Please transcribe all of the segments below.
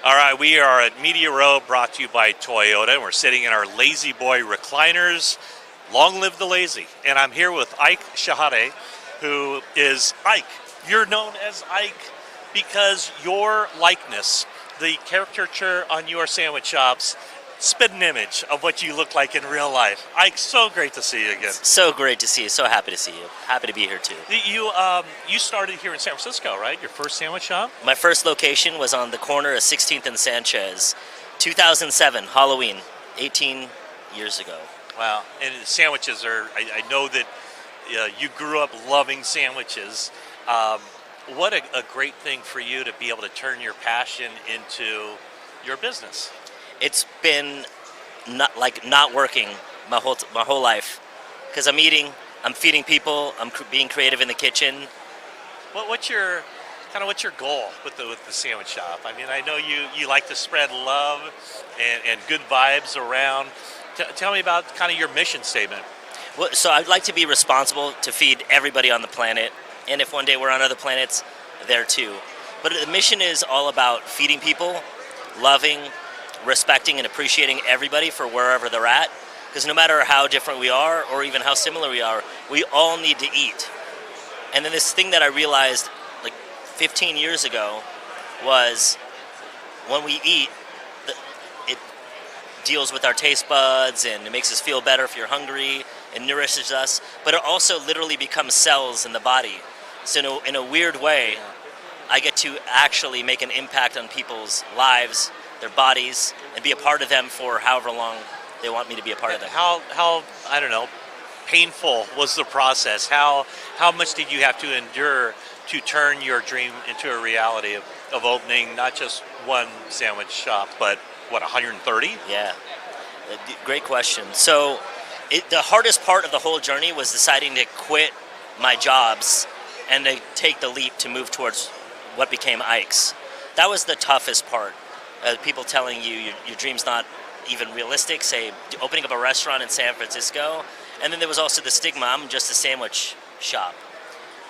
All right, we are at Media Row, brought to you by Toyota, and we're sitting in our Lazy Boy recliners. Long live the lazy. And I'm here with Ike Shehadeh, who is Ike. You're known as Ike because your likeness, the caricature on your sandwich shops, spit an image of what you look like in real life. Ike, so great to see you again. So great to see you. So happy to see you. Happy to be here too. You started here in San Francisco, right? Your first sandwich shop? My first location was on the corner of 16th and Sanchez, 2007, Halloween, 18 years ago. Wow. And sandwiches are, I know that you grew up loving sandwiches. What a great thing for you to be able to turn your passion into your business. It's been not working my whole life because I'm eating, I'm feeding people, I'm being creative in the kitchen. What's your goal with the sandwich shop? I mean, I know you like to spread love and good vibes around. Tell me about kind of your mission statement. Well, so I'd like to be responsible to feed everybody on the planet, and if one day we're on other planets, there too. But the mission is all about feeding people, loving, respecting and appreciating everybody for wherever they're at, because no matter how different we are or even how similar we are, we all need to eat. And then this thing that I realized like 15 years ago was when we eat, it deals with our taste buds and it makes us feel better if you're hungry, it nourishes us, but it also literally becomes cells in the body. So in a weird way, I get to actually make an impact on people's lives, their bodies, and be a part of them for however long they want me to be a part of them. How I don't know, painful was the process? How much did you have to endure to turn your dream into a reality of opening not just one sandwich shop, but what, 130? Yeah, great question. So the hardest part of the whole journey was deciding to quit my jobs and to take the leap to move towards what became Ike's. That was the toughest part. People telling you your dream's not even realistic, say opening up a restaurant in San Francisco. And then there was also the stigma, I'm just a sandwich shop.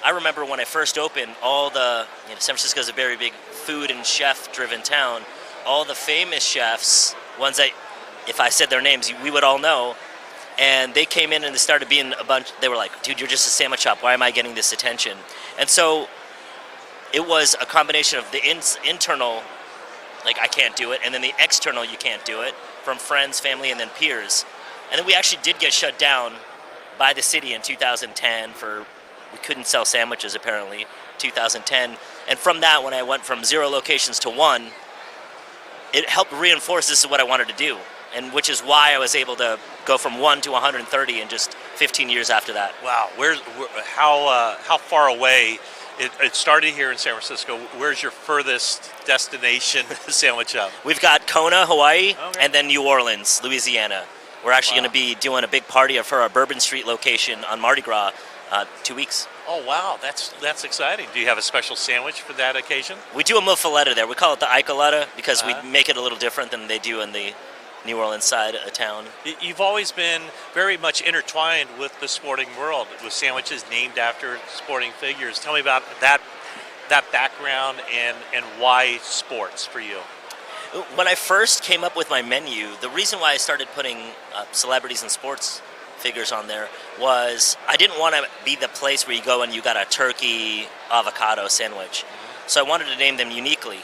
I remember when I first opened, San Francisco is a very big food and chef driven town. All the famous chefs, ones that if I said their names, we would all know. And they came in and they started being a bunch, they were like, dude, you're just a sandwich shop. Why am I getting this attention? And so it was a combination of the internal, like I can't do it, and then the external you can't do it, from friends, family, and then peers. And then we actually did get shut down by the city in 2010 we couldn't sell sandwiches apparently, 2010. And from that, when I went from 0 locations to 1, it helped reinforce this is what I wanted to do, and which is why I was able to go from 1 to 130 in just 15 years after that. Wow, how far away? It started here in San Francisco. Where's your furthest destination sandwich shop? We've got Kona, Hawaii, okay, and then New Orleans, Louisiana. We're actually going to be doing a big party for our Bourbon Street location on Mardi Gras 2 weeks. Oh, wow. That's exciting. Do you have a special sandwich for that occasion? We do a muffaletta there. We call it the Ike because we make it a little different than they do in the New Orleans side of town. You've always been very much intertwined with the sporting world, with sandwiches named after sporting figures. Tell me about that background and why sports for you. When I first came up with my menu, the reason why I started putting celebrities and sports figures on there was I didn't want to be the place where you go and you got a turkey avocado sandwich. So I wanted to name them uniquely.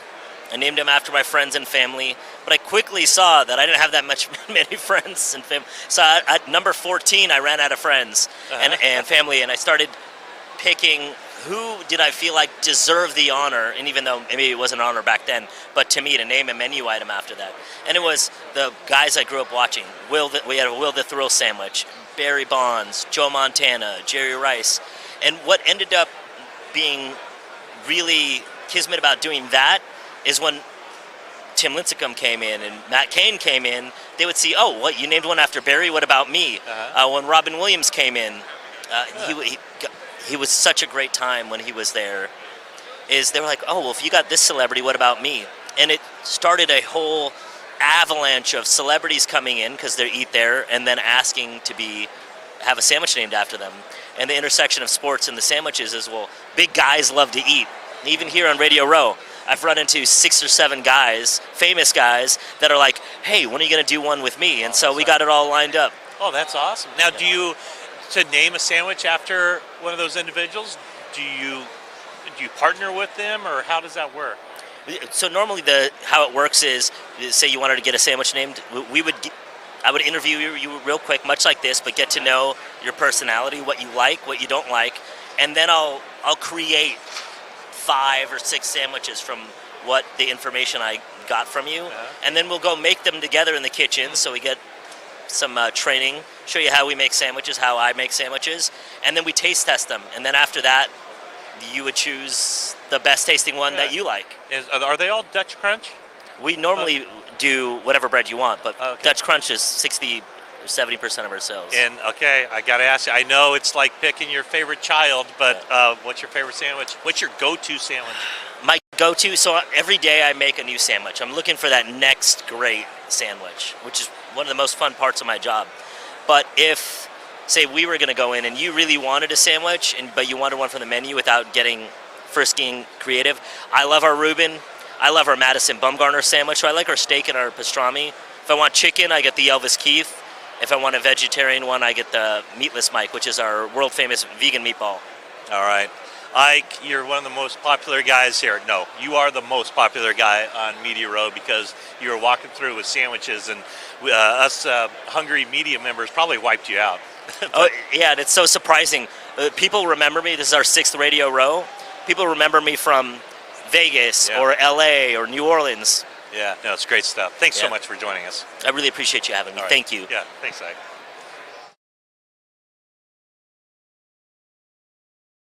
I named them after my friends and family, but I quickly saw that I didn't have that many friends and family. So at number 14, I ran out of friends and family, and I started picking who did I feel like deserved the honor, and even though maybe it wasn't an honor back then, but to me to name a menu item after that. And it was the guys I grew up watching. We had a Will the Thrill sandwich, Barry Bonds, Joe Montana, Jerry Rice. And what ended up being really kismet about doing that is when Tim Lincecum came in and Matt Cain came in, they would see, oh, what, you named one after Barry? What about me? When Robin Williams came in, he was such a great time when he was there, they were like, oh, well, if you got this celebrity, what about me? And it started a whole avalanche of celebrities coming in because they eat there and then asking to have a sandwich named after them. And the intersection of sports and the sandwiches is, well, big guys love to eat. Even here on Radio Row, I've run into 6 or 7 guys, famous guys, that are like, "Hey, when are you going to do one with me?" And so we got it all lined up. Oh, that's awesome. Now, to name a sandwich after one of those individuals, do you partner with them, or how does that work? So normally how it works is, say you wanted to get a sandwich named, I would interview you real quick, much like this, but get to know your personality, what you like, what you don't like, and then I'll create 5 or 6 sandwiches from what the information I got from you, and then we'll go make them together in the kitchen. So we get some training, show you how we make sandwiches, how I make sandwiches, and then we taste test them. And then after that, you would choose the best tasting one that you like. Are they all Dutch Crunch? We normally do whatever bread you want, but Dutch Crunch is 60 or 70% of our sales. And I got to ask you, I know it's like picking your favorite child, but what's your favorite sandwich? What's your go-to sandwich? My go-to, so every day I make a new sandwich. I'm looking for that next great sandwich, which is one of the most fun parts of my job. But if, say, we were going to go in and you really wanted a sandwich, but you wanted one from the menu without getting creative, I love our Reuben. I love our Madison Bumgarner sandwich. So I like our steak and our pastrami. If I want chicken, I get the Elvis Keith. If I want a vegetarian one, I get the Meatless Mike, which is our world-famous vegan meatball. All right. Ike, you're one of the most popular guys here. No, you are the most popular guy on Media Row because you were walking through with sandwiches, and us hungry media members probably wiped you out. Oh, yeah, and it's so surprising. People remember me. This is our 6th Radio Row. People remember me from Vegas or LA or New Orleans. Yeah, no, it's great stuff. Thanks so much for joining us. I really appreciate you having me. Right. Thank you. Yeah, thanks, Ike.